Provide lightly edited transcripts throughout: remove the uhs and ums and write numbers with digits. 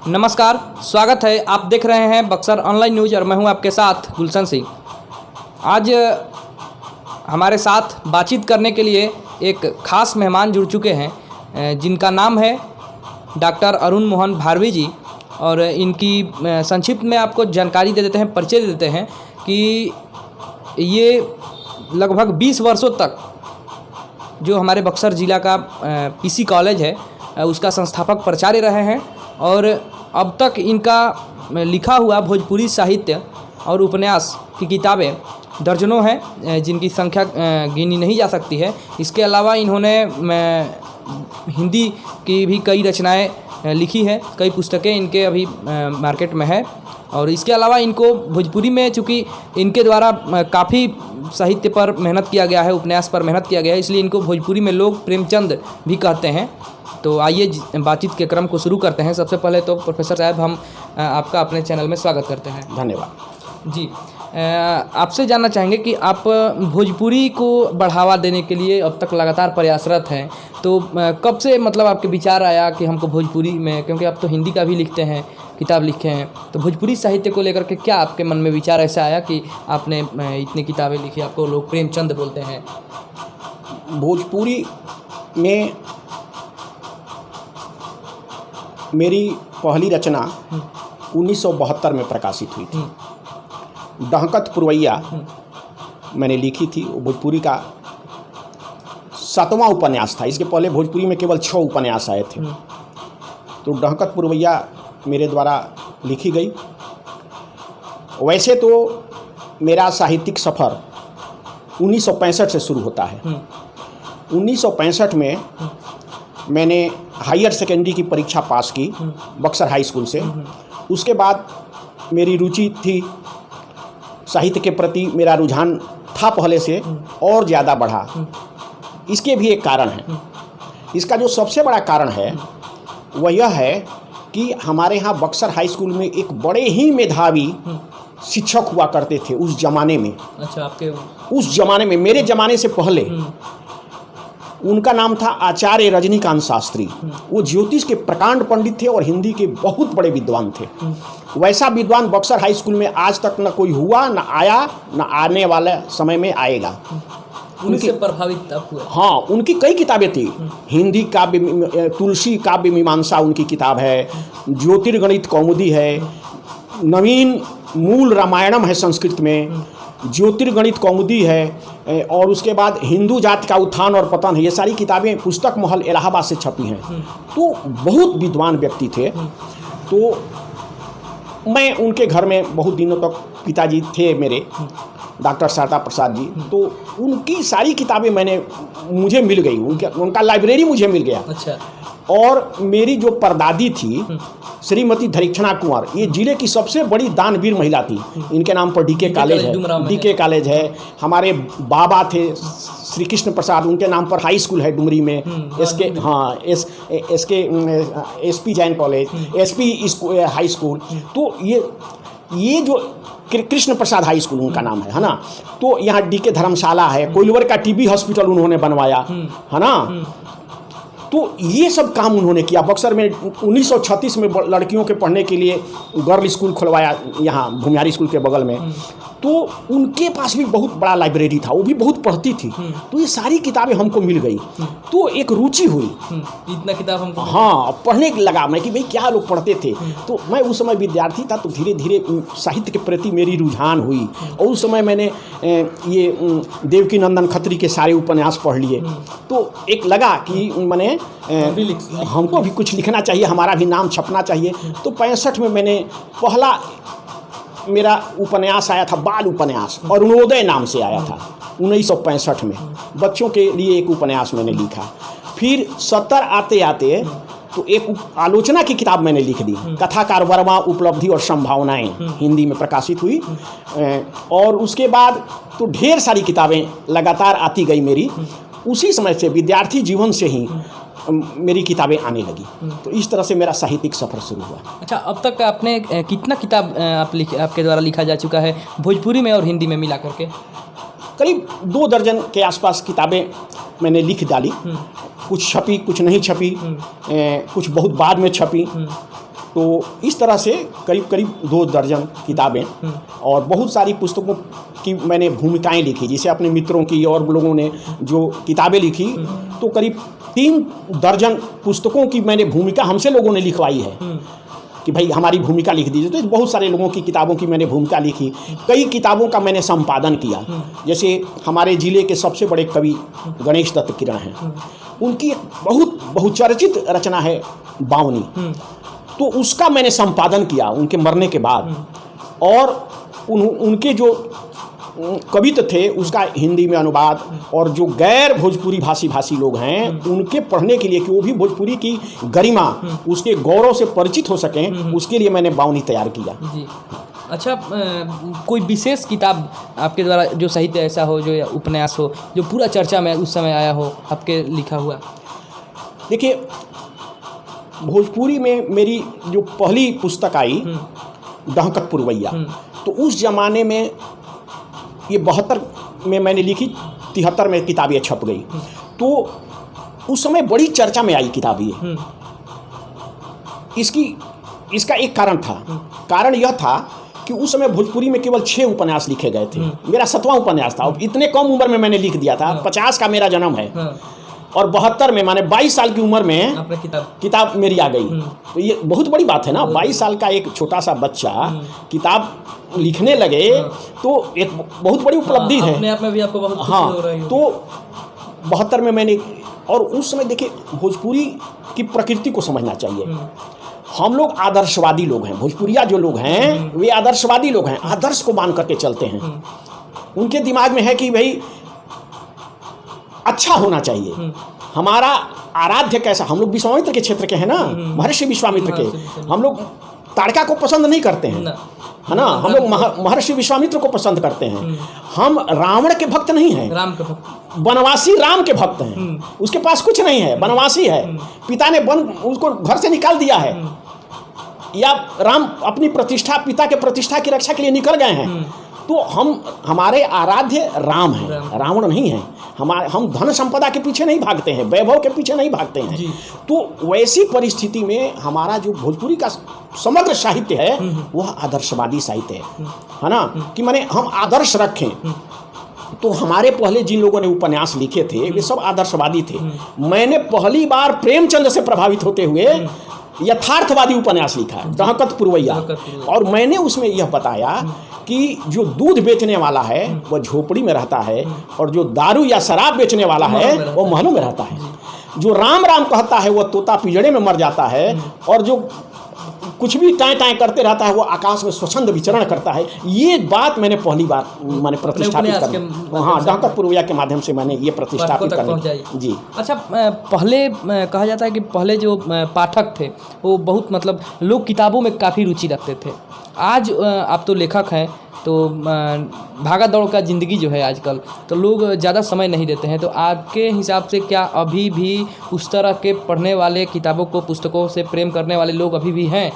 नमस्कार, स्वागत है। आप देख रहे हैं बक्सर ऑनलाइन न्यूज़ और मैं हूं आपके साथ गुलशन सिंह। आज हमारे साथ बातचीत करने के लिए एक ख़ास मेहमान जुड़ चुके हैं जिनका नाम है डॉक्टर अरुण मोहन भारवी जी। और इनकी संक्षिप्त में आपको जानकारी दे देते हैं, परिचय दे देते हैं कि ये लगभग 20 वर्षों तक जो हमारे बक्सर ज़िला का पीसी कॉलेज है उसका संस्थापक प्राचार्य रहे हैं। और अब तक इनका लिखा हुआ भोजपुरी साहित्य और उपन्यास की किताबें दर्जनों हैं जिनकी संख्या गिनी नहीं जा सकती है। इसके अलावा इन्होंने हिंदी की भी कई रचनाएं लिखी है, कई पुस्तकें इनके अभी मार्केट में है। और इसके अलावा इनको भोजपुरी में, चूँकि इनके द्वारा काफ़ी साहित्य पर मेहनत किया गया है, उपन्यास पर मेहनत किया गया है, इसलिए इनको भोजपुरी में लोग प्रेमचंद भी कहते हैं। तो आइए बातचीत के क्रम को शुरू करते हैं। सबसे पहले तो प्रोफेसर साहब, हम आपका अपने चैनल में स्वागत करते हैं। धन्यवाद जी। आपसे जानना चाहेंगे कि आप भोजपुरी को बढ़ावा देने के लिए अब तक लगातार प्रयासरत हैं, तो कब से मतलब आपके विचार आया कि हमको भोजपुरी में, क्योंकि आप तो हिंदी का भी लिखते हैं, किताब लिखे हैं, तो भोजपुरी साहित्य को लेकर के क्या आपके मन में विचार ऐसा आया कि आपने इतनी किताबें लिखी, आपको लोग प्रेमचंद बोलते हैं? भोजपुरी में मेरी पहली रचना 1972 में प्रकाशित हुई थी। डहकत पुरवैया मैंने लिखी थी। भोजपुरी का 7वां उपन्यास था। इसके पहले भोजपुरी में केवल 6 उपन्यास आए थे। तो डहकत पुरवैया मेरे द्वारा लिखी गई। वैसे तो मेरा साहित्यिक सफ़र 1965 से शुरू होता है। 1965 में मैंने हायर सेकेंडरी की परीक्षा पास की बक्सर हाई स्कूल से। उसके बाद मेरी रुचि थी साहित्य के प्रति, मेरा रुझान था पहले से और ज़्यादा बढ़ा। इसके भी एक कारण है। इसका जो सबसे बड़ा कारण है वह यह है कि हमारे यहाँ बक्सर हाई स्कूल में एक बड़े ही मेधावी शिक्षक हुआ करते थे उस ज़माने में। अच्छा, आपके उस ज़माने में, मेरे ज़माने से पहले, उनका नाम था आचार्य रजनीकांत शास्त्री। वो ज्योतिष के प्रकांड पंडित थे और हिंदी के बहुत बड़े विद्वान थे। वैसा विद्वान बक्सर हाई स्कूल में आज तक न कोई हुआ, न आया, न आने वाले समय में आएगा। उनसे प्रभावित आप हुए? हाँ, उनकी कई किताबें थी। हिंदी काव्य, तुलसी काव्य मीमांसा उनकी किताब है, ज्योतिर्गणित कौमुदी है, नवीन मूल रामायणम है संस्कृत में, ज्योतिर्गणित कौमुदी है, और उसके बाद हिंदू जाति का उत्थान और पतन है। ये सारी किताबें पुस्तक महल इलाहाबाद से छपी हैं। तो बहुत विद्वान व्यक्ति थे। तो मैं उनके घर में बहुत दिनों तक, पिताजी थे मेरे डॉक्टर शारदा प्रसाद जी, तो उनकी सारी किताबें मुझे मिल गई। उनका लाइब्रेरी मुझे मिल गया। अच्छा। और मेरी जो परदादी थी श्रीमती धरीक्षणा कुंवर, ये जिले की सबसे बड़ी दानवीर महिला थी। इनके नाम पर डीके कॉलेज है। हमारे बाबा थे श्री कृष्ण प्रसाद, उनके नाम पर हाई स्कूल है डुमरी में। SP Jain college, SP high school. तो ये जो कृष्ण प्रसाद हाई स्कूल उनका नाम है ना। तो यहाँ डीके धर्मशाला है, कोइलवर का टीबी हॉस्पिटल उन्होंने बनवाया, है ना। तो ये सब काम उन्होंने किया। बक्सर में 1936 में लड़कियों के पढ़ने के लिए गर्ल स्कूल खुलवाया यहाँ भूमियारी स्कूल के बगल में। तो उनके पास भी बहुत बड़ा लाइब्रेरी था, वो भी बहुत पढ़ती थी। तो ये सारी किताबें हमको मिल गई, तो एक रुचि हुई। इतना किताब हमको, हाँ, पढ़ने लगा मैं कि भाई क्या लोग पढ़ते थे। तो मैं उस समय विद्यार्थी था, तो धीरे धीरे साहित्य के प्रति मेरी रुझान हुई। और उस समय मैंने ये देवकी नंदन खत्री के सारे उपन्यास पढ़ लिए। तो एक लगा कि मैंने हमको भी कुछ लिखना चाहिए, हमारा भी नाम छपना चाहिए। तो 65 में मैंने पहला मेरा उपन्यास आया था, बाल उपन्यास, और अरुणोदय नाम से आया था 1965 में। बच्चों के लिए एक उपन्यास मैंने लिखा। फिर 70 आते आते तो एक आलोचना की किताब मैंने लिख दी, कथाकार वर्मा उपलब्धि और संभावनाएं, हिंदी में प्रकाशित हुई। और उसके बाद तो ढेर सारी किताबें लगातार आती गई मेरी। उसी समय से, विद्यार्थी जीवन से ही मेरी किताबें आने लगी। तो इस तरह से मेरा साहित्यिक सफ़र शुरू हुआ। अच्छा, अब तक आपने कितना किताब आपके द्वारा लिखा जा चुका है भोजपुरी में और हिंदी में मिला करके? करीब 2 दर्जन के आसपास किताबें मैंने लिख डाली। कुछ छपी, कुछ नहीं छपी, कुछ बहुत बाद में छपी। तो इस तरह से करीब करीब 2 दर्जन किताबें और बहुत सारी पुस्तकों की मैंने भूमिकाएं लिखी, जैसे अपने मित्रों की और लोगों ने जो किताबें लिखी, तो करीब 3 दर्जन पुस्तकों की मैंने भूमिका हमसे लोगों ने लिखवाई है कि भाई हमारी भूमिका लिख दीजिए। तो बहुत सारे लोगों की किताबों की मैंने भूमिका लिखी, कई किताबों का मैंने संपादन किया। जैसे हमारे ज़िले के सबसे बड़े कवि गणेश दत्त किरण हैं, उनकी एक बहुत बहुचर्चित रचना है बावनी, तो उसका मैंने संपादन किया उनके मरने के बाद। और उनके जो कविता थे उसका हिंदी में अनुवाद, और जो गैर भोजपुरी भाषी लोग हैं उनके पढ़ने के लिए कि वो भी भोजपुरी की गरिमा, उसके गौरव से परिचित हो सकें, उसके लिए मैंने बावनी तैयार किया। जी। अच्छा, कोई विशेष किताब आपके द्वारा जो साहित्य ऐसा हो, जो उपन्यास हो, जो पूरा चर्चा में उस समय आया हो आपके लिखा हुआ? देखिए, भोजपुरी में मेरी जो पहली पुस्तक आई डहकत पुरवैया, तो उस ज़माने में ये 72 में मैंने लिखी, 73 में किताब ये छप गई। तो उस समय बड़ी चर्चा में आई किताब ये। इसका एक कारण था। कारण यह था कि उस समय भोजपुरी में केवल 6 उपन्यास लिखे गए थे। मेरा 7वां उपन्यास था, इतने कम उम्र में मैंने लिख दिया था। 50 का मेरा जन्म है और 72 में, माने 22 साल की उम्र में किताब मेरी आ गई। तो ये बहुत बड़ी बात है ना, 22 साल का एक छोटा सा बच्चा किताब लिखने लगे, तो एक बहुत बड़ी उपलब्धि है अपने आप में भी। आपको बहुत खुशी हाँ, हो रही है। तो 72 में मैंने, और उस समय देखिए भोजपुरी की प्रकृति को समझना चाहिए। हम लोग आदर्शवादी लोग हैं, भोजपुरिया जो लोग हैं वे आदर्शवादी लोग हैं, आदर्श को मान करके चलते हैं। उनके दिमाग में है कि भाई अच्छा होना चाहिए, हमारा आराध्य कैसा। हम लोग विश्वामित्र के क्षेत्र के हैं ना, महर्षि विश्वामित्र के। हम लोग ताड़का को पसंद नहीं करते हैं, है ना, हम लोग महर्षि विश्वामित्र को पसंद करते हैं। हम रावण के भक्त नहीं हैं, राम के भक्त, वनवासी राम के भक्त हैं। उसके पास कुछ नहीं है, वनवासी है, पिता ने उसको घर से निकाल दिया है, या राम अपनी प्रतिष्ठा, पिता के प्रतिष्ठा की रक्षा के लिए निकल गए हैं। तो हमारे आराध्य राम हैं, रावण नहीं है। हम धन संपदा के पीछे नहीं भागते हैं, वैभव के पीछे नहीं भागते हैं। तो वैसी परिस्थिति में हमारा जो भोजपुरी का समग्र साहित्य है वह आदर्शवादी साहित्य है ना, कि माने हम आदर्श रखें। तो हमारे पहले जिन लोगों ने उपन्यास लिखे थे वे सब आदर्शवादी थे। मैंने पहली बार प्रेमचंद से प्रभावित होते हुए यथार्थवादी उपन्यास लिखा है, डहकत पुरवैया। और मैंने उसमें यह बताया कि जो दूध बेचने वाला है वह झोपड़ी में रहता है, और जो दारू या शराब बेचने वाला है वो महलों में रहता है। जो राम राम कहता है वह तोता पिंजड़े में मर जाता है, और जो कुछ भी टाएं टाएं करते रहता है वो आकाश में स्वच्छंद विचरण करता है। ये बात मैंने पहली बार मैंने प्रतिष्ठापित कर, हाँ, डहकत पुरवैया के माध्यम से मैंने ये प्रतिष्ठापित कर। जी। अच्छा, पहले कहा जाता है कि पहले जो पाठक थे वो बहुत मतलब लोग किताबों में काफ़ी रुचि रखते थे। आज आप तो लेखक हैं, तो भागा दौड़ का ज़िंदगी जो है आजकल, तो लोग ज़्यादा समय नहीं देते हैं। तो आपके हिसाब से क्या अभी भी उस तरह के पढ़ने वाले, किताबों को, पुस्तकों से प्रेम करने वाले लोग अभी भी हैं?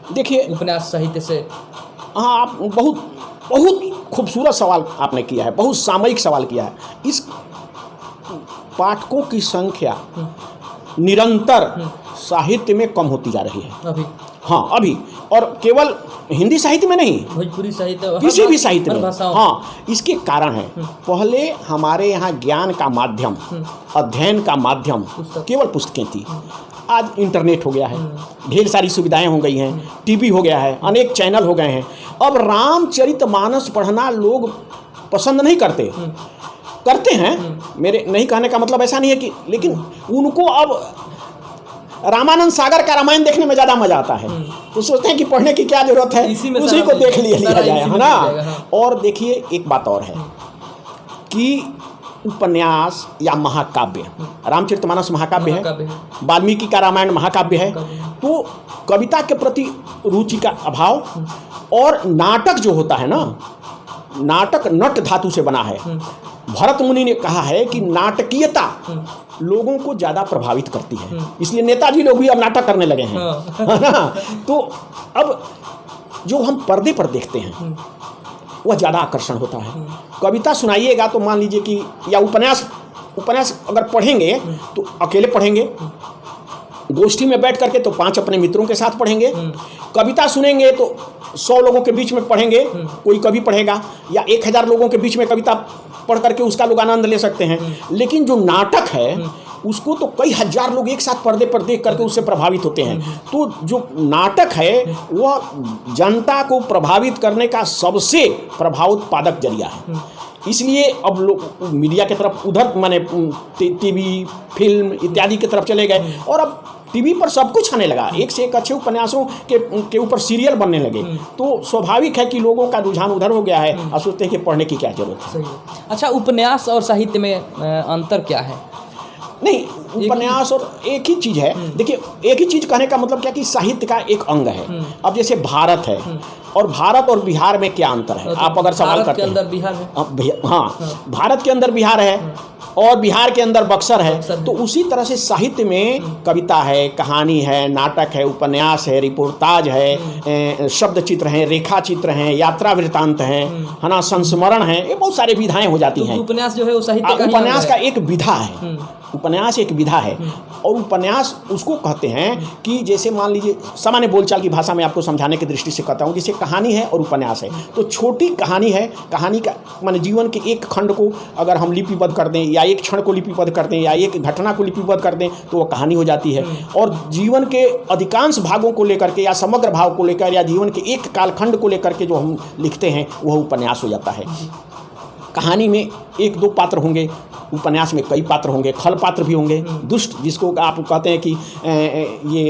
देखिए, उपन्यास साहित्य से, हाँ, आप बहुत खूबसूरत सवाल आपने किया है, बहुत सामयिक सवाल किया है। इस पाठकों की संख्या निरंतर साहित्य में कम होती जा रही है अभी। हाँ, अभी, और केवल हिंदी साहित्य में नहीं, भोजपुरी साहित्य, किसी भी साहित्य में। हाँ, इसके कारण है, पहले हमारे यहाँ ज्ञान का माध्यम, अध्ययन का माध्यम केवल पुस्तकें थी। आज इंटरनेट हो गया है, ढेर सारी सुविधाएं हो गई हैं, टीवी हो गया है, अनेक चैनल हो गए हैं। अब रामचरितमानस पढ़ना लोग पसंद नहीं करते हैं। मेरे नहीं कहने का मतलब ऐसा नहीं है कि, लेकिन उनको अब रामानंद सागर का रामायण देखने में ज़्यादा मजा आता है। तो सोचते हैं कि पढ़ने की क्या जरूरत है, उसी को देख लिया जाए, है ना। और देखिए, एक बात और है कि उपन्यास या महाकाव्य, रामचरितमानस महाकाव्य है, वाल्मीकि का रामायण महाकाव्य है। तो कविता के प्रति रुचि का अभाव, और नाटक जो होता है ना, नाटक नट धातु से बना है। भरत मुनि ने कहा है कि नाटकीयता लोगों को ज़्यादा प्रभावित करती है, इसलिए नेताजी लोग भी अब नाटक करने लगे हैं, है ना। तो अब जो हम पर्दे पर देखते हैं वह ज़्यादा आकर्षण होता है। कविता सुनाइएगा तो मान लीजिए कि, या उपन्यास अगर पढ़ेंगे तो अकेले पढ़ेंगे, गोष्ठी में बैठ करके तो 5 अपने मित्रों के साथ पढ़ेंगे, कविता सुनेंगे तो 100 लोगों के बीच में पढ़ेंगे, कोई कवि पढ़ेगा, या 1000 लोगों के बीच में कविता पढ़ करके उसका लोग आनंद ले सकते हैं। लेकिन जो नाटक है उसको तो कई हजार लोग एक साथ पर्दे पर देख करके उससे प्रभावित होते हैं। तो जो नाटक है वह जनता को प्रभावित करने का सबसे प्रभावोत्पादक जरिया है। इसलिए अब लोग मीडिया की तरफ उधर माने टीवी, फिल्म इत्यादि की तरफ चले गए, और अब टीवी पर सब कुछ आने लगा, एक से एक अच्छे उपन्यासों के ऊपर सीरियल बनने लगे। तो स्वाभाविक है कि लोगों का रुझान उधर हो गया है और सोचते हैं कि पढ़ने की क्या जरूरत है। अच्छा, उपन्यास और साहित्य में अंतर क्या है? नहीं, उपन्यास और एक ही चीज़ है। देखिए, एक ही चीज़ कहने का मतलब क्या कि साहित्य का एक अंग है। अब जैसे भारत है, और भारत और बिहार में क्या अंतर है? आप अगर सवाल करते हैं, भारत के अंदर बिहार है, हाँ, भारत के अंदर बिहार है और बिहार के अंदर बक्सर है। तो उसी तरह से साहित्य में कविता है, कहानी है, नाटक है, उपन्यास है, रिपोर्टाज है, शब्द चित्र हैं, रेखा चित्र हैं, यात्रा वृत्तांत हैं, है ना, संस्मरण है, ये बहुत सारे विधाएं हो जाती हैं। उपन्यास जो है वो साहित्य का उपन्यास का एक विधा है, उपन्यास एक विधा है। और उपन्यास उसको कहते हैं कि जैसे मान लीजिए, सामान्य बोलचाल की भाषा में आपको समझाने की दृष्टि से कहता हूँ, जैसे कहानी है और उपन्यास है। तो छोटी कहानी है, कहानी का माने जीवन के एक खंड को अगर हम लिपिबद्ध कर दें, या एक क्षण को लिपिबद्ध कर दें, या एक घटना को लिपिबद्ध कर दें, तो वह कहानी हो जाती है। और जीवन के अधिकांश भागों को लेकर के, या समग्र भाव को लेकर, या जीवन के एक कालखंड को लेकर के जो हम लिखते हैं, वह उपन्यास हो जाता है। कहानी में 1-2 पात्र होंगे, उपन्यास में कई पात्र होंगे, खल पात्र भी होंगे, दुष्ट जिसको आप कहते हैं कि ये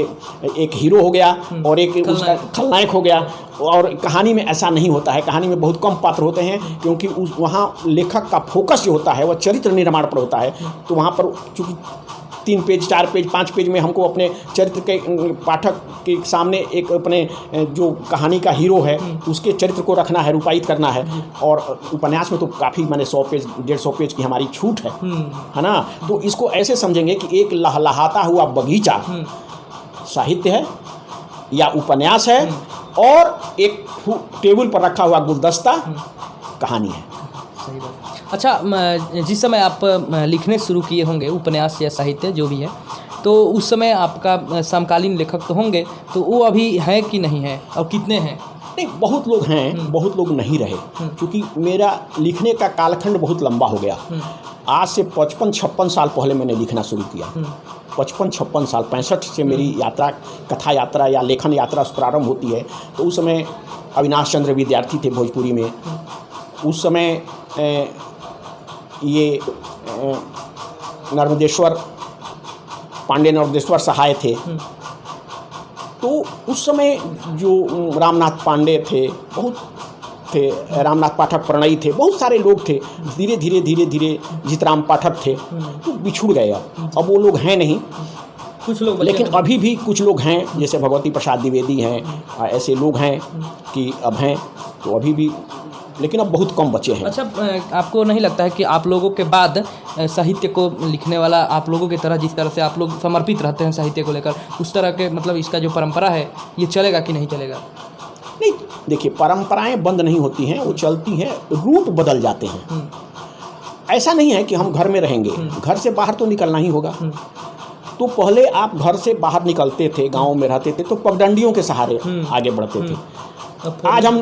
एक हीरो हो गया और एक उसका खलनायक हो गया। और कहानी में ऐसा नहीं होता है, कहानी में बहुत कम पात्र होते हैं, क्योंकि वहाँ लेखक का फोकस जो होता है वह चरित्र निर्माण पर होता है। तो वहाँ पर चूँकि 3 पेज, 4 पेज, 5 पेज में हमको अपने चरित्र के पाठक के सामने एक अपने जो कहानी का हीरो है उसके चरित्र को रखना है, रूपायित करना है। और उपन्यास में तो काफ़ी माने 100 पेज, 150 पेज की हमारी छूट है ना। तो इसको ऐसे समझेंगे कि एक लहलहाता हुआ बगीचा साहित्य है या उपन्यास है, और एक टेबल पर रखा हुआ गुलदस्ता कहानी है। सही बात। अच्छा, जिस समय आप लिखने शुरू किए होंगे उपन्यास या साहित्य जो भी है, तो उस समय आपका समकालीन लेखक तो होंगे, तो वो अभी है कि नहीं है, और कितने हैं? नहीं, बहुत लोग हैं, बहुत लोग नहीं रहे, क्योंकि मेरा लिखने का कालखंड बहुत लंबा हो गया। आज से 55-56 साल पहले मैंने लिखना शुरू किया। 55-56 साल, 65 से मेरी यात्रा, कथा यात्रा या लेखन यात्रा प्रारंभ होती है। तो उस समय अविनाश चंद्र विद्यार्थी थे भोजपुरी में। उस समय ये नर्मदेश्वर पांडे, नर्मदेश्वर सहाय थे। तो उस समय जो रामनाथ पांडे थे, बहुत थे, रामनाथ पाठक प्रणयी थे, बहुत सारे लोग थे। धीरे धीरे जीतराम पाठक थे, तो बिछुड़ गए। अब वो लोग हैं नहीं, कुछ लोग, लेकिन अभी भी कुछ लोग हैं, जैसे भगवती प्रसाद द्विवेदी हैं, ऐसे लोग हैं कि अब हैं, तो अभी भी, लेकिन अब बहुत कम बचे हैं। अच्छा, आपको नहीं लगता है कि आप लोगों के बाद साहित्य को लिखने वाला, आप लोगों की तरह जिस तरह से आप लोग समर्पित रहते हैं साहित्य को लेकर, उस तरह के मतलब इसका जो परंपरा है ये चलेगा कि नहीं चलेगा? नहीं, देखिए, परंपराएं बंद नहीं होती हैं, वो चलती हैं, रूप बदल जाते हैं। ऐसा नहीं है कि हम घर में रहेंगे, घर से बाहर तो निकलना ही होगा। तो पहले आप घर से बाहर निकलते थे, गाँव में रहते थे, तो पगडंडियों के सहारे आगे बढ़ते थे। आज हम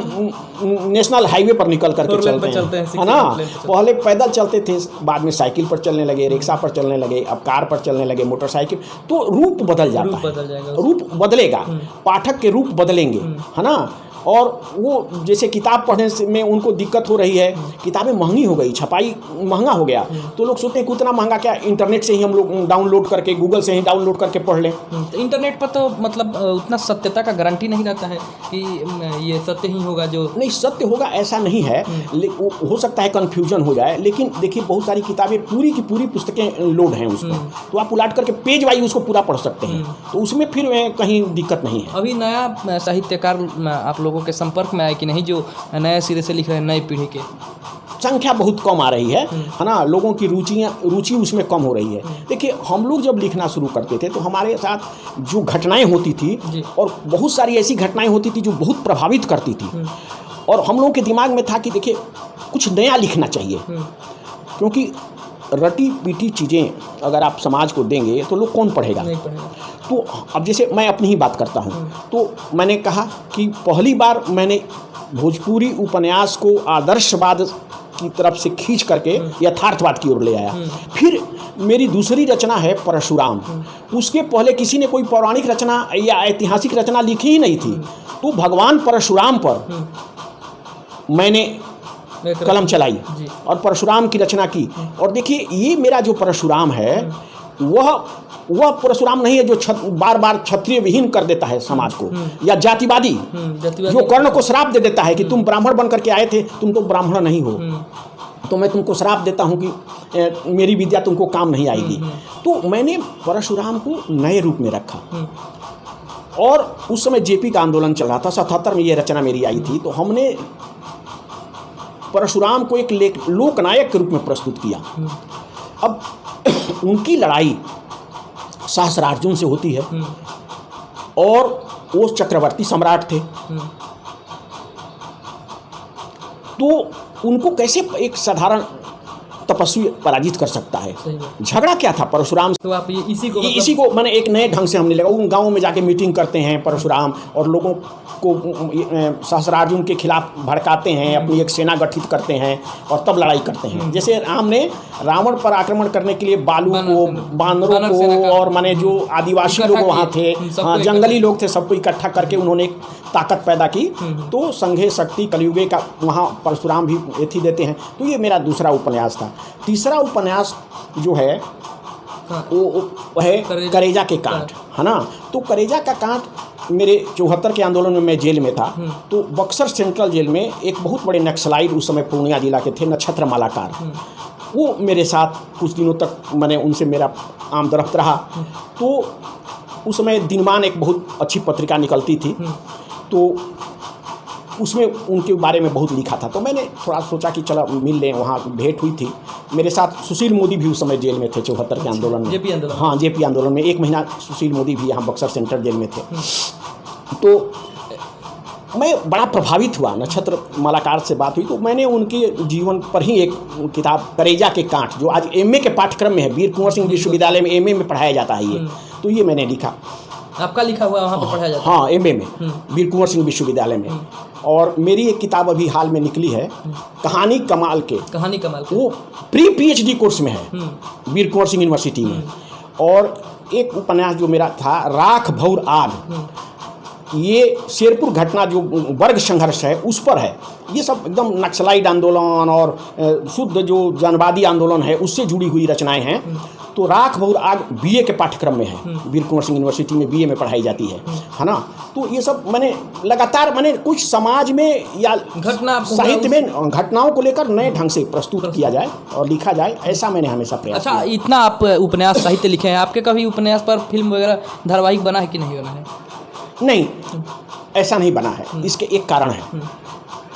नेशनल हाईवे पर निकल करके चलते हैं, है ना। पहले पैदल चलते थे, बाद में साइकिल पर चलने लगे, रिक्शा पर चलने लगे, अब कार पर चलने लगे, मोटरसाइकिल। तो रूप बदल जाता है, रूप बदलेगा, पाठक के रूप बदलेंगे, है ना। और वो जैसे किताब पढ़ने में उनको दिक्कत हो रही है, किताबें महंगी हो गई, छपाई महंगा हो गया, तो लोग सोचते हैं कि उतना महंगा क्या, इंटरनेट से ही हम लोग डाउनलोड करके, गूगल से ही डाउनलोड करके पढ़ लें। तो इंटरनेट पर तो मतलब उतना सत्यता का गारंटी नहीं रहता है कि ये सत्य ही होगा। जो नहीं, सत्य होगा ऐसा नहीं है, हो सकता है कन्फ्यूजन हो जाए। लेकिन देखिए, बहुत सारी किताबें पूरी की पूरी पुस्तकें लोड हैं उस पर, तो आप उलाट करके पेज वाइज उसको पूरा पढ़ सकते हैं, तो उसमें फिर कहीं दिक्कत नहीं है। अभी नया साहित्यकार आप लोगों के संपर्क में आए कि नहीं, जो नए सिरे से लिख रहे हैं, नई पीढ़ी के? संख्या बहुत कम आ रही है ना। लोगों की रुचि उसमें कम हो रही है। देखिए, हम लोग जब लिखना शुरू करते थे तो हमारे साथ जो घटनाएं होती थी, और बहुत सारी ऐसी घटनाएं होती थी जो बहुत प्रभावित करती थी, और हम लोगों के दिमाग में था कि देखिए कुछ नया लिखना चाहिए, क्योंकि रटी पीटी चीज़ें अगर आप समाज को देंगे तो लोग कौन पढ़ेगा? नहीं पढ़ेगा। तो अब जैसे मैं अपनी ही बात करता हूँ, तो मैंने कहा कि पहली बार मैंने भोजपुरी उपन्यास को आदर्शवाद की तरफ से खींच करके यथार्थवाद की ओर ले आया। फिर मेरी दूसरी रचना है परशुराम। उसके पहले किसी ने कोई पौराणिक रचना या ऐतिहासिक रचना लिखी ही नहीं थी। तो भगवान परशुराम पर मैंने कलम चलाई और परशुराम की रचना की। और देखिए, ये मेरा जो परशुराम है वह परशुराम नहीं है जो बार बार क्षत्रिय विहीन कर देता है समाज को, या जातिवादी जो कर्ण को श्राप दे देता है कि तुम ब्राह्मण बन करके आए थे, तुम तो ब्राह्मण नहीं हो, तो मैं तुमको श्राप देता हूँ कि मेरी विद्या तुमको काम नहीं आएगी। तो मैंने परशुराम को नए रूप में रखा। और उस समय जेपी का आंदोलन चल रहा था, 77 में ये रचना मेरी आई थी। तो हमने परशुराम को एक लोकनायक के रूप में प्रस्तुत किया। अब उनकी लड़ाई सहस्रार्जुन से होती है और वो चक्रवर्ती सम्राट थे। तो उनको कैसे एक साधारण तपस्वी पराजित कर सकता है? झगड़ा क्या था परशुराम? तो आप ये इसी को मैंने एक नए ढंग से हमने लगा। उन गाँव में जाके मीटिंग करते हैं परशुराम और लोगों को सहस्रार्जुन के खिलाफ भड़काते हैं, अपनी एक सेना गठित करते हैं और तब लड़ाई करते हैं। जैसे राम ने रावण पर आक्रमण करने के लिए बालू को, बानरों को और माने जो आदिवासी लोग वहाँ थे, हाँ जंगली लोग थे, सबको इकट्ठा करके उन्होंने एक ताकत पैदा की। तो संघे शक्ति कलयुगे का वहाँ परशुराम भी एथी देते हैं। तो ये मेरा दूसरा उपन्यास था। तीसरा उपन्यास जो है वो है करेजा के कांट, है ना। तो करेजा का कांट मेरे 74 के आंदोलन में मैं जेल में था। तो बक्सर सेंट्रल जेल में एक बहुत बड़े नक्सलाइट उस समय पूर्णिया जिला के थे, नक्षत्र मालाकार, वो मेरे साथ कुछ दिनों तक मैंने उनसे मेरा आम दरफ्त रहा। तो उस समय दिनमान एक बहुत अच्छी पत्रिका निकलती थी, तो उसमें उनके बारे में बहुत लिखा था। तो मैंने थोड़ा सोचा कि चलो मिल लें, वहाँ भेंट हुई थी। मेरे साथ सुशील मोदी भी उस समय जेल में थे 74 के आंदोलन में। जेपी आंदोलन? हाँ, जेपी आंदोलन में 1 महीना सुशील मोदी भी यहाँ बक्सर सेंट्रल जेल में थे। तो मैं बड़ा प्रभावित हुआ, नक्षत्र मालाकार से बात हुई तो मैंने उनके जीवन पर ही एक किताब करेजा के कांट, जो आज एमए के पाठ्यक्रम में है, वीर कुंवर सिंह विश्वविद्यालय में एमए में पढ़ाया जाता है ये, तो ये मैंने लिखा। आपका लिखा हुआ वहाँ पे पढ़ाया जाता है? हाँ, एमए में, वीर कुंवर सिंह विश्वविद्यालय में। और मेरी एक किताब अभी हाल में निकली है, कहानी कमाल के, वो प्री पीएचडी कोर्स में है वीर कुंवर सिंह यूनिवर्सिटी में। और एक उपन्यास जो मेरा था राख भौर आग, ये शेरपुर घटना जो वर्ग संघर्ष है उस पर है। ये सब एकदम नक्सलाइट आंदोलन और शुद्ध जो जनवादी आंदोलन है उससे जुड़ी हुई रचनाएं हैं। तो राख भौर आग बीए के पाठ्यक्रम में है, वीर कुंवर सिंह यूनिवर्सिटी में बीए में पढ़ाई जाती है ना। तो ये सब मैंने लगातार कुछ समाज में या घटना साहित्य में घटनाओं को लेकर नए ढंग से प्रस्तुत किया जाए और लिखा जाए, ऐसा मैंने हमेशा प्रयास किया। अच्छा, इतना आप उपन्यास साहित्य लिखे हैं, आपके कभी उपन्यास पर फिल्म वगैरह धारावाहिक बना है कि नहीं बना है? नहीं, ऐसा नहीं बना है। इसके एक कारण है,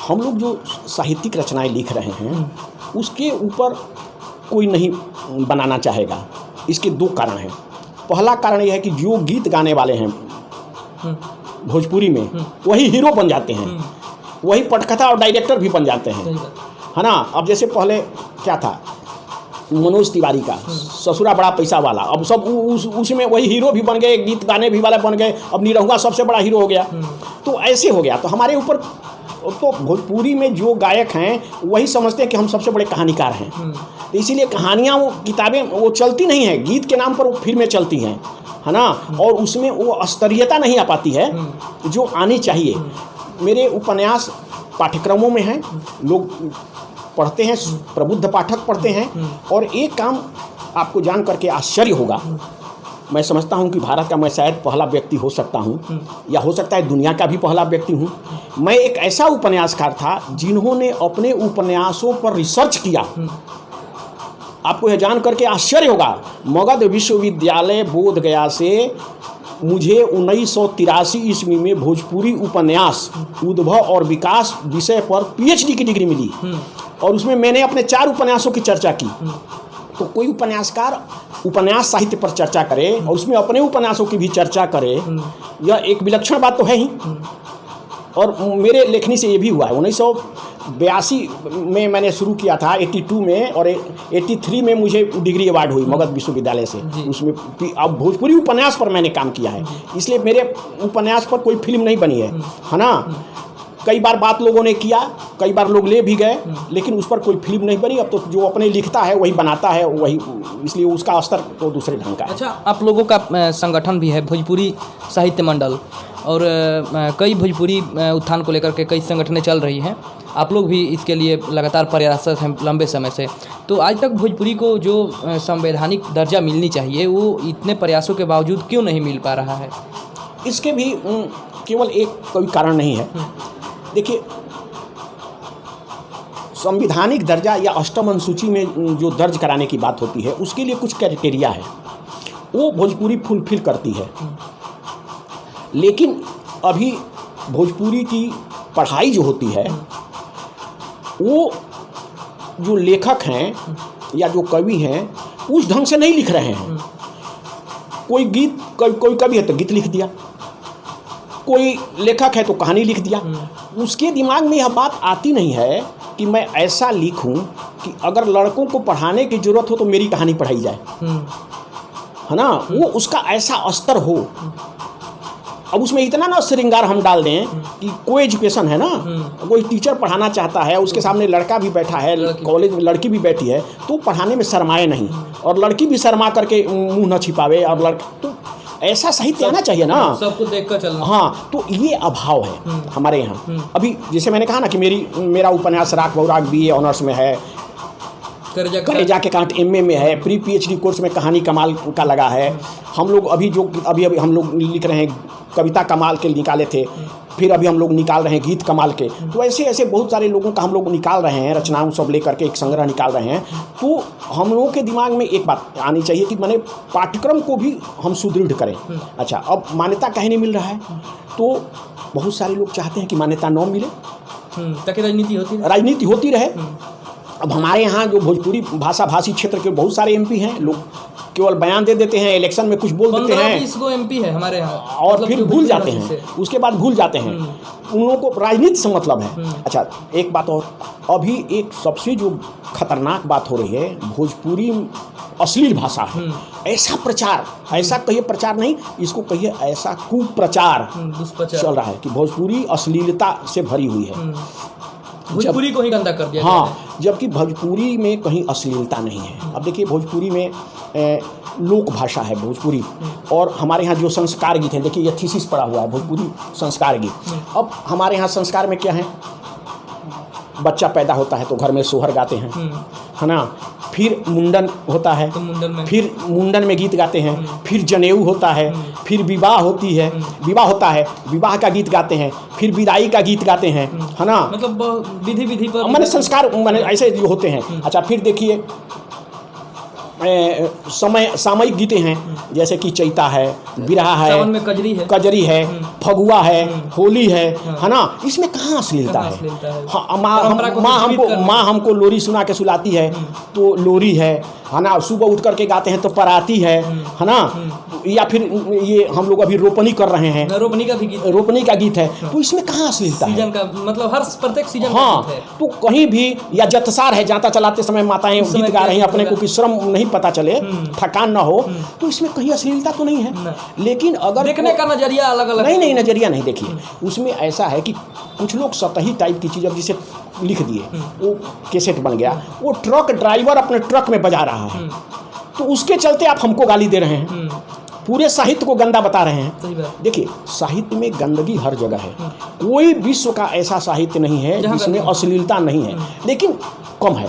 हम लोग जो साहित्यिक रचनाएं लिख रहे हैं उसके ऊपर कोई नहीं बनाना चाहेगा। इसके 2 कारण हैं। पहला कारण यह है कि जो गीत गाने वाले हैं भोजपुरी में वही हीरो बन जाते हैं, वही पटकथा और डायरेक्टर भी बन जाते हैं, है ना। अब जैसे पहले क्या था, मनोज तिवारी का ससुरा बड़ा पैसा वाला, अब सब उसमें वही हीरो भी बन गए, गीत गाने भी वाले बन गए, अब निरहुआ सबसे बड़ा हीरो हो गया। तो ऐसे हो गया। तो हमारे ऊपर तो भोजपुरी में जो गायक हैं वही समझते हैं कि हम सबसे बड़े कहानीकार हैं। तो इसीलिए कहानियाँ, वो किताबें वो चलती नहीं हैं, गीत के नाम पर वो फिल्में चलती हैं, है ना। और उसमें वो स्तरीयता नहीं आ पाती है जो आनी चाहिए। मेरे उपन्यास पाठ्यक्रमों में हैं, लोग पढ़ते हैं, प्रबुद्ध पाठक पढ़ते हैं। और एक काम आपको जान करके आश्चर्य होगा, मैं समझता हूं कि भारत का मैं शायद पहला व्यक्ति हो सकता हूं, या हो सकता है दुनिया का भी पहला व्यक्ति हूं। मैं एक ऐसा उपन्यासकार था जिन्होंने अपने उपन्यासों पर रिसर्च किया। आपको यह जान करके आश्चर्य होगा, मगध विश्वविद्यालय बोधगया से मुझे 1983 ईस्वी में भोजपुरी उपन्यास उद्भव और विकास विषय पर पीएचडी की डिग्री मिली। और उसमें मैंने अपने 4 उपन्यासों की चर्चा की। तो कोई उपन्यासकार उपन्यास साहित्य पर चर्चा करे और उसमें अपने उपन्यासों की भी चर्चा करे, यह एक विलक्षण बात तो है ही। और मेरे लेखनी से ये भी हुआ है। 82 में मैंने शुरू किया था, 82 में, और 83 में मुझे डिग्री अवार्ड हुई मगध विश्वविद्यालय से। उसमें अब भोजपुरी उपन्यास पर मैंने काम किया है, इसलिए मेरे उपन्यास पर कोई फिल्म नहीं बनी है ना। कई बार बात लोगों ने किया, कई बार लोग ले भी गए, लेकिन उस पर कोई फिल्म नहीं बनी। अब तो जो अपने लिखता है वही बनाता है, वही, इसलिए उसका स्तर तो दूसरे ढंग का है। अच्छा, आप लोगों का संगठन भी है भोजपुरी साहित्य मंडल, और कई भोजपुरी उत्थान को लेकर के कई संगठनें चल रही हैं। आप लोग भी इसके लिए लगातार प्रयासरत हैं लंबे समय से। तो आज तक भोजपुरी को जो संवैधानिक दर्जा मिलनी चाहिए वो इतने प्रयासों के बावजूद क्यों नहीं मिल पा रहा है? इसके भी केवल एक कोई कारण नहीं है। देखिए, संवैधानिक दर्जा या अष्टम अनुसूची में जो दर्ज कराने की बात होती है, उसके लिए कुछ क्राइटेरिया है, वो भोजपुरी फुलफिल करती है। लेकिन अभी भोजपुरी की पढ़ाई जो होती है, वो जो लेखक हैं या जो कवि हैं उस ढंग से नहीं लिख रहे हैं। कोई गीत, कोई कवि है तो गीत लिख दिया, कोई लेखक है तो कहानी लिख दिया। उसके दिमाग में यह बात आती नहीं है कि मैं ऐसा लिखूं कि अगर लड़कों को पढ़ाने की ज़रूरत हो तो मेरी कहानी पढ़ाई जाए, है ना। वो उसका ऐसा स्तर हो। अब उसमें इतना ना श्रृंगार हम डाल दें कि कोई एजुकेशन है ना, कोई टीचर पढ़ाना चाहता है, उसके सामने लड़का भी बैठा है, कॉलेज में लड़की भी बैठी है, तो पढ़ाने में शर्माए नहीं, और लड़की भी शर्मा करके मुंह न छिपावे, और लड़का तो ऐसा साहित्य आना चाहिए ना, सबको देखकर चलना। हाँ, तो ये अभाव है हमारे यहाँ। अभी जैसे मैंने कहा ना कि मेरा उपन्यास राग बहुराग BA ऑनर्स में है, करेजा के कांट MA में है, प्री PhD कोर्स में कहानी कमाल का लगा है। हम लोग अभी हम लोग लिख रहे हैं, कविता कमाल के निकाले थे, फिर अभी हम लोग निकाल रहे हैं गीत कमाल के। तो ऐसे बहुत सारे लोगों का हम लोग निकाल रहे हैं, रचनाओं सब लेकर के एक संग्रह निकाल रहे हैं। तो हम लोगों के दिमाग में एक बात आनी चाहिए कि माने पाठ्यक्रम को भी हम सुदृढ़ करें। अच्छा, अब मान्यता कहीं नहीं मिल रहा है, तो बहुत सारे लोग चाहते हैं कि मान्यता न मिले ताकि राजनीति होती रहे। अब हमारे यहाँ जो भोजपुरी भाषा भाषी क्षेत्र के बहुत सारे MP हैं, लोग केवल बयान दे देते हैं, इलेक्शन में कुछ बोल देते हैं, 15-20 गो MP है हमारे यहाँ, और मतलब फिर भूल जाते हैं, उसके बाद भूल जाते हैं। उन लोगों को राजनीति से मतलब है। अच्छा, एक बात और, अभी एक सबसे जो खतरनाक बात हो रही है, भोजपुरी अश्लील भाषा है। ऐसा प्रचार, ऐसा कहिए प्रचार नहीं, इसको कहिए ऐसा कुप्रचार चल रहा है कि भोजपुरी अश्लीलता से भरी हुई है, भोजपुरी को ही गंदा कर दिया। हाँ, जबकि भोजपुरी में कहीं अश्लीलता नहीं है। अब देखिए, भोजपुरी में लोक भाषा है भोजपुरी, और हमारे यहाँ जो संस्कार गीत हैं, देखिए ये थीसिस पड़ा हुआ है भोजपुरी संस्कार गीत। अब हमारे यहाँ संस्कार में क्या है, बच्चा पैदा होता है तो घर में सोहर गाते हैं, है ना, फिर मुंडन होता है, तो फिर मुंडन में गीत गाते हैं, फिर जनेऊ होता है, फिर विवाह होती है, विवाह होता है, विवाह का गीत गाते हैं, फिर विदाई का गीत गाते हैं, है ना, मतलब विधि पर मैंने संस्कार मैंने ऐसे होते हैं। अच्छा, फिर देखिए सामयिक गीतें हैं, जैसे कि चैता है, बिरहा है, सावन में कजरी है, फगुआ है, होली है ना। इसमें कहाँ अश्लीलता है? हाँ, माँ हमको लोरी सुना के सुलाती है तो लोरी है ना। सुबह उठ करके गाते हैं तो पराती है ना। या फिर ये हम लोग अभी रोपनी कर रहे हैं, रोपनी का गीत है, तो इसमें कहाँ अश्लीलता है? सीजन का मतलब हर प्रत्येक सीजन हाँ, तो कहीं भी, या जतसार है, जाता चलाते समय माताएं गीत गा रही हैं, अपने को कि श्रम नहीं पता चले, थकान ना हो, तो इसमें कहीं अश्लीलता तो नहीं है। लेकिन अगर देखने का नजरिया अलग नहीं, नजरिया नहीं। देखिए, उसमें ऐसा है कि कुछ लोग सतही टाइप की चीज़, अब जिसे लिख दिए, वो कैसेट बन गया, वो ट्रक ड्राइवर अपने ट्रक में बजा रहा है, तो उसके चलते आप हमको गाली दे रहे हैं, पूरे साहित्य को गंदा बता रहे हैं। देखिए, साहित्य में गंदगी हर जगह है, कोई विश्व का ऐसा साहित्य नहीं है जिसमें अश्लीलता नहीं है, लेकिन कम है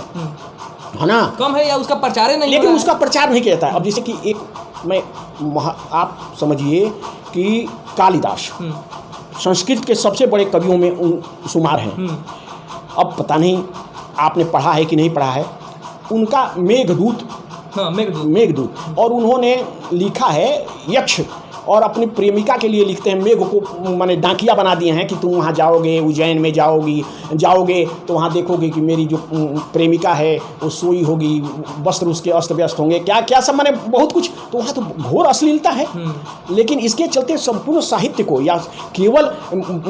ना, कम है, या उसका प्रचार नहीं, लेकिन उसका प्रचार नहीं किया जाता है। अब जैसे कि आप समझिए कि कालिदास संस्कृत के सबसे बड़े कवियों में शुमार हैं। अब पता नहीं आपने पढ़ा है कि नहीं पढ़ा है, उनका मेघदूत, हाँ, मेघदूत, और उन्होंने लिखा है यक्ष और अपनी प्रेमिका के लिए लिखते हैं, मेघ को माने डाकिया बना दिए हैं कि तुम वहाँ जाओगे, उज्जैन में जाओगे तो वहाँ देखोगे कि मेरी जो प्रेमिका है वो सोई होगी, वस्त्र उसके अस्त व्यस्त होंगे, क्या क्या सब माने बहुत कुछ। तो वहाँ तो घोर अश्लीलता है। लेकिन इसके चलते संपूर्ण साहित्य को, या केवल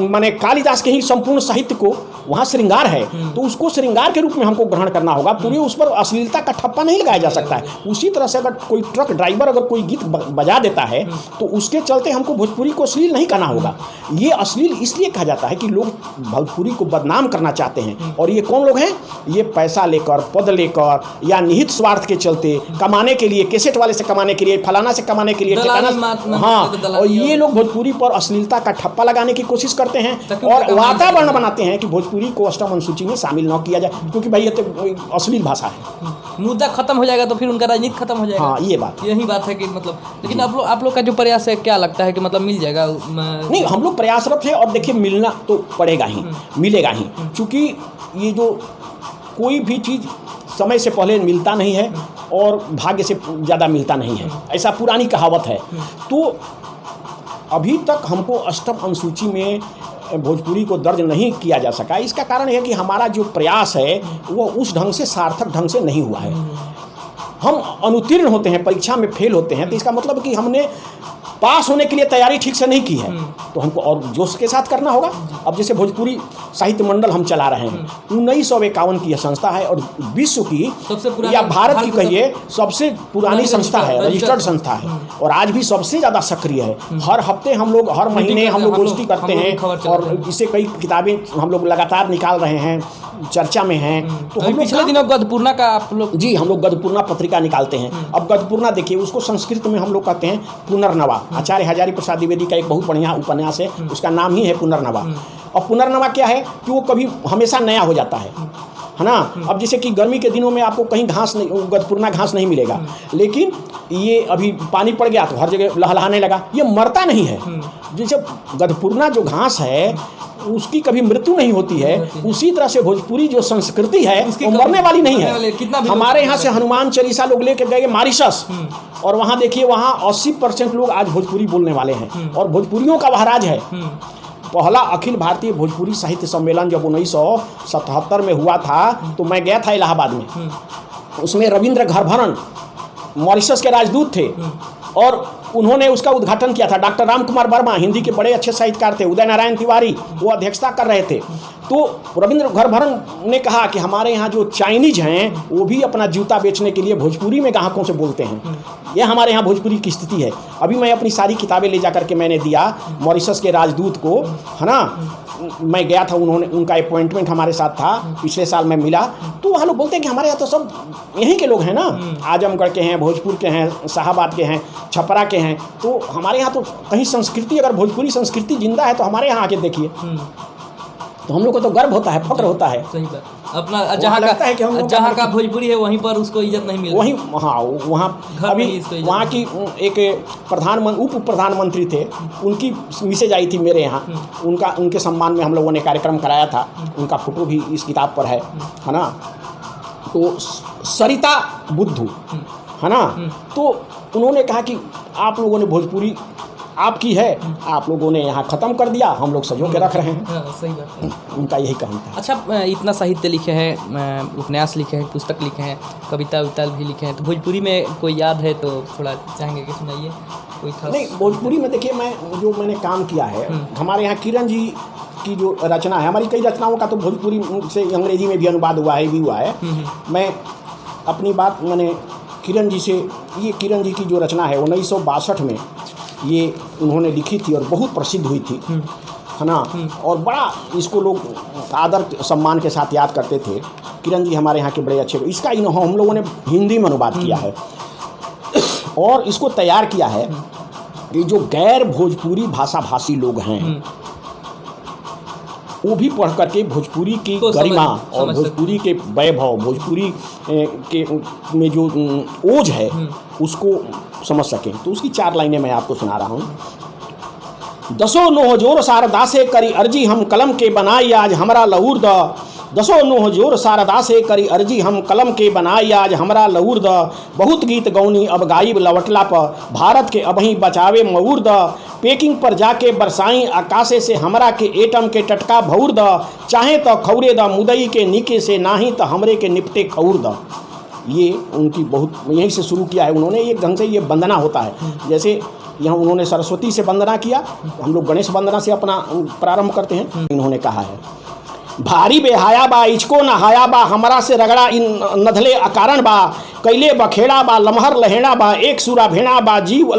माने कालिदास के ही संपूर्ण साहित्य को वहाँ श्रृंगार है, तो उसको श्रृंगार के रूप में हमको ग्रहण करना होगा। पूरे उस पर अश्लीलता का ठप्पा नहीं लगाया जा सकता है। उसी तरह से अगर कोई ट्रक ड्राइवर अगर कोई गीत बजा देता है तो उसके चलते हमको भोजपुरी को अश्लील नहीं करना होगा। ये अश्लील इसलिए कहा जाता है कि लोग भोजपुरी को बदनाम करना चाहते हैं। और ये कौन लोग हैं? ये पैसा लेकर, पद लेकर, या निहित स्वार्थ के चलते कमाने के लिए, कैसेट वाले से कमाने के लिए, फलाना से कमाने के लिए, हाँ, और ये लोग भोजपुरी पर अश्लीलता का ठप्पा लगाने की कोशिश करते हैं और वातावरण बनाते हैं कि भोजपुरी को अष्टम अनुसूची में शामिल न किया जाए, क्योंकि भाई ये तो अश्लील भाषा है। मुद्दा खत्म हो जाएगा तो फिर उनका राजनीति खत्म हो जाएगा। हाँ, ये बात, यही बात है कि मतलब, लेकिन आप लोग का जो प्रयास है, क्या लगता है कि मतलब मिल जाएगा? नहीं, हम लोग प्रयासरत हैं और देखिए मिलना तो पड़ेगा ही, मिलेगा ही, क्योंकि ये जो कोई भी चीज़ समय से पहले मिलता नहीं है और भाग्य से ज़्यादा मिलता नहीं है, ऐसा पुरानी कहावत है। तो अभी तक हमको अष्टम अनुसूची में भोजपुरी को दर्ज नहीं किया जा सका। इसका कारण है कि हमारा जो प्रयास है वो उस ढंग से, सार्थक ढंग से नहीं हुआ है। हम अनुत्तीर्ण होते हैं, परीक्षा में फेल होते हैं, तो इसका मतलब कि हमने पास होने के लिए तैयारी ठीक से नहीं की है। तो हमको और जोश के साथ करना होगा। अब जैसे भोजपुरी साहित्य मंडल हम चला रहे हैं, 1951 की यह संस्था है और विश्व की या भारत की कहिए सबसे पुरानी संस्था है, रजिस्टर्ड संस्था है, और आज भी सबसे ज़्यादा सक्रिय है। हर हफ्ते हम लोग, हर महीने हम लोग गोष्ठी करते हैं और इससे कई किताबें हम लोग लगातार निकाल रहे हैं, चर्चा में हैं। तो हम लोग पिछले दिनों गधपूर्णा का आप लोग, जी, हम लोग गधपूर्णा पत्रिका निकालते हैं। अब गधपूर्णा देखिए, उसको संस्कृत में हम लोग कहते हैं पुनर्नवा। आचार्य हजारी प्रसाद द्विवेदी का एक बहुत बढ़िया उपन्यास है, उसका नाम ही है पुनर्नवा। और पुनर्नवा क्या है कि वो कभी हमेशा नया हो जाता है ना। अब जैसे कि गर्मी के दिनों में आपको कहीं घास नहीं, गधपूर्णा घास नहीं मिलेगा, लेकिन ये अभी पानी पड़ गया तो हर जगह लहलहाने लगा, ये मरता नहीं है। जैसे गधपूर्णा जो घास है उसकी कभी मृत्यु नहीं होती है, उसी तरह से भोजपुरी जो संस्कृति है वो मरने वाली नहीं है। हमारे यहाँ से हनुमान चालीसा लोग लेकर गए मॉरिशस, और वहाँ देखिए वहाँ 80% लोग आज भोजपुरी बोलने वाले हैं और भोजपुरियों का वह राज है। पहला अखिल भारतीय भोजपुरी साहित्य सम्मेलन जब 1977 में हुआ था तो मैं गया था इलाहाबाद में। उसमें रविंद्र घरभरन मॉरिशस के राजदूत थे और उन्होंने उसका उद्घाटन किया था। डॉक्टर राम कुमार वर्मा हिंदी के बड़े अच्छे साहित्यकार थे, उदय नारायण तिवारी वो अध्यक्षता कर रहे थे। तो रविंद्र घरभरन ने कहा कि हमारे यहाँ जो चाइनीज हैं वो भी अपना जूता बेचने के लिए भोजपुरी में ग्राहकों से बोलते हैं। यह हमारे यहाँ भोजपुरी की स्थिति है। अभी मैं अपनी सारी किताबें ले जा करके मैंने दिया मॉरिशस के राजदूत को, है ना। मैं गया था, उनका अपॉइंटमेंट हमारे साथ था, पिछले साल मैं मिला। तो वहाँ लोग बोलते हैं कि हमारे यहाँ तो सब यहीं के लोग हैं ना, आजमगढ़ के हैं, भोजपुर के हैं, शाहाबाद के हैं, छपरा के हैं। तो हमारे यहाँ तो कहीं संस्कृति, अगर भोजपुरी संस्कृति जिंदा है तो हमारे यहाँ आके देखिए। तो हम लोग को तो गर्व होता है, फक्र होता है। सही बात। अपना जहाँ का भोजपुरी है वहीं पर उसको इज्जत नहीं मिल रही। वहीं, हाँ, वहाँ अभी वहाँ की एक उप प्रधानमंत्री थे, उनकी मिसेज आई थी मेरे यहाँ, उनके सम्मान में हम लोगों ने कार्यक्रम कराया था। उनका फोटो भी इस किताब पर है ना। तो सरिता बुद्धू, है ना। तो उन्होंने कहा कि आप लोगों ने भोजपुरी आपकी है, आप लोगों ने यहाँ ख़त्म कर दिया, हम लोग सजो के रख रहे हैं। सही बात है। उनका यही कहना था। अच्छा, इतना साहित्य लिखे हैं, उपन्यास लिखे हैं, पुस्तक लिखे हैं, कविता विता भी लिखे हैं, तो भोजपुरी में कोई याद है तो थोड़ा चाहेंगे कि सुनाइए कोई खास? नहीं, भोजपुरी में देखिए मैंने काम किया है, हमारे यहाँ किरण जी की जो रचना है, हमारी कई रचनाओं का तो भोजपुरी से अंग्रेजी में भी अनुवाद हुआ है। मैं अपनी बात मैंने किरण जी से, ये किरण जी की जो रचना है 1962 में ये उन्होंने लिखी थी और बहुत प्रसिद्ध हुई थी, है ना। और बड़ा इसको लोग आदर सम्मान के साथ याद करते थे। किरण जी हमारे यहाँ के बड़े अच्छे, इसका हम लोगों ने हिंदी में अनुवाद किया है और इसको तैयार किया है कि जो गैर भोजपुरी भाषा भाषी लोग हैं वो भी पढ़ करके भोजपुरी की गरिमा और भोजपुरी के वैभव, भोजपुरी के में जो ओज है उसको समझ सकें। तो उसकी 4 लाइनें मैं आपको सुना रहा हूँ। दसो नोह जोर सारदासे करी अर्जी हम कलम के बनाई आज हमरा लहूर द दसो नुह जोर शारदा से करी अर्जी हम कलम के बनाई आज हमरा लऊर द बहुत गीत गौनी अब गायब लवटला पर भारत के अबही बचावे मऊर द पेकिंग पर जाके बरसाई आकाशे से हमरा के एटम के टटका भौर द चाहे तो खौरे द मुदई के नीके से नाही तो हमरे के निपटे खौर द। ये उनकी बहुत यहीं से शुरू किया है उन्होंने। एक ढंग से ये वंदना होता है, जैसे यहाँ उन्होंने सरस्वती से वंदना किया, हम लोग गणेश वंदना से अपना प्रारंभ करते हैं। इन्होंने कहा है भारी बेहाया बा इचको नहाया बा हमरा से रगड़ा इन नधले अकारण बा कैले बखेड़ा बा लमहर लहेड़ा बा एक सूरा भेड़ा बा जीव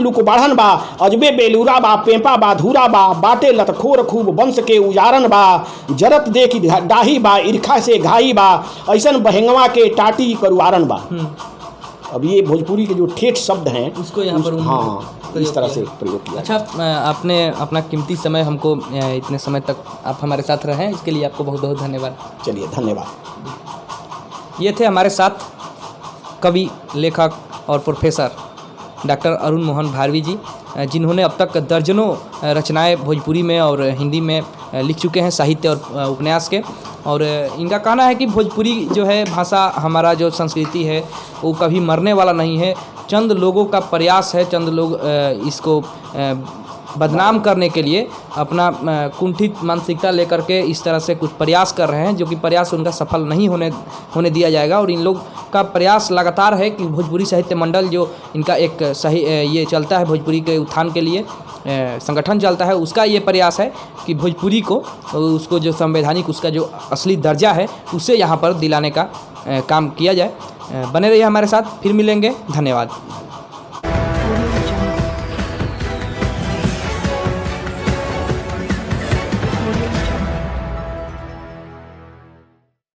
लुक बाढ़न बा अजबे बेलूरा बा पेंपा बा धूरा बा बाटे लतखोर खूब वंश के उजारन बा जरत देख डाही बा ईर्खा से घाई बा ऐसन बहेंगवा के टाटी करुआरन बा। अब ये भोजपुरी के जो ठेठ शब्द हैं उसको यहाँ पर हाँ इस तरह से प्रयोग किया। अच्छा, आपने अपना कीमती समय हमको इतने समय तक आप हमारे साथ रहे, इसके लिए आपको बहुत बहुत धन्यवाद। चलिए धन्यवाद। ये थे हमारे साथ कवि, लेखक और प्रोफेसर डॉक्टर अरुण मोहन भारवी जी, जिन्होंने अब तक दर्जनों रचनाएं भोजपुरी में और हिंदी में लिख चुके हैं, साहित्य और उपन्यास के। और इनका कहना है कि भोजपुरी जो है भाषा, हमारा जो संस्कृति है वो कभी मरने वाला नहीं है। चंद लोगों का प्रयास है, चंद लोग इसको बदनाम करने के लिए अपना कुंठित मानसिकता लेकर के इस तरह से कुछ प्रयास कर रहे हैं, जो कि प्रयास उनका सफल नहीं होने दिया जाएगा। और इन लोग का प्रयास लगातार है कि भोजपुरी साहित्य मंडल जो इनका एक सही ये चलता है, भोजपुरी के उत्थान के लिए संगठन चलता है, उसका ये प्रयास है कि भोजपुरी को, उसको जो संवैधानिक, उसका जो असली दर्जा है उसे यहाँ पर दिलाने का काम किया जाए। बने रहिए हमारे साथ, फिर मिलेंगे। धन्यवाद।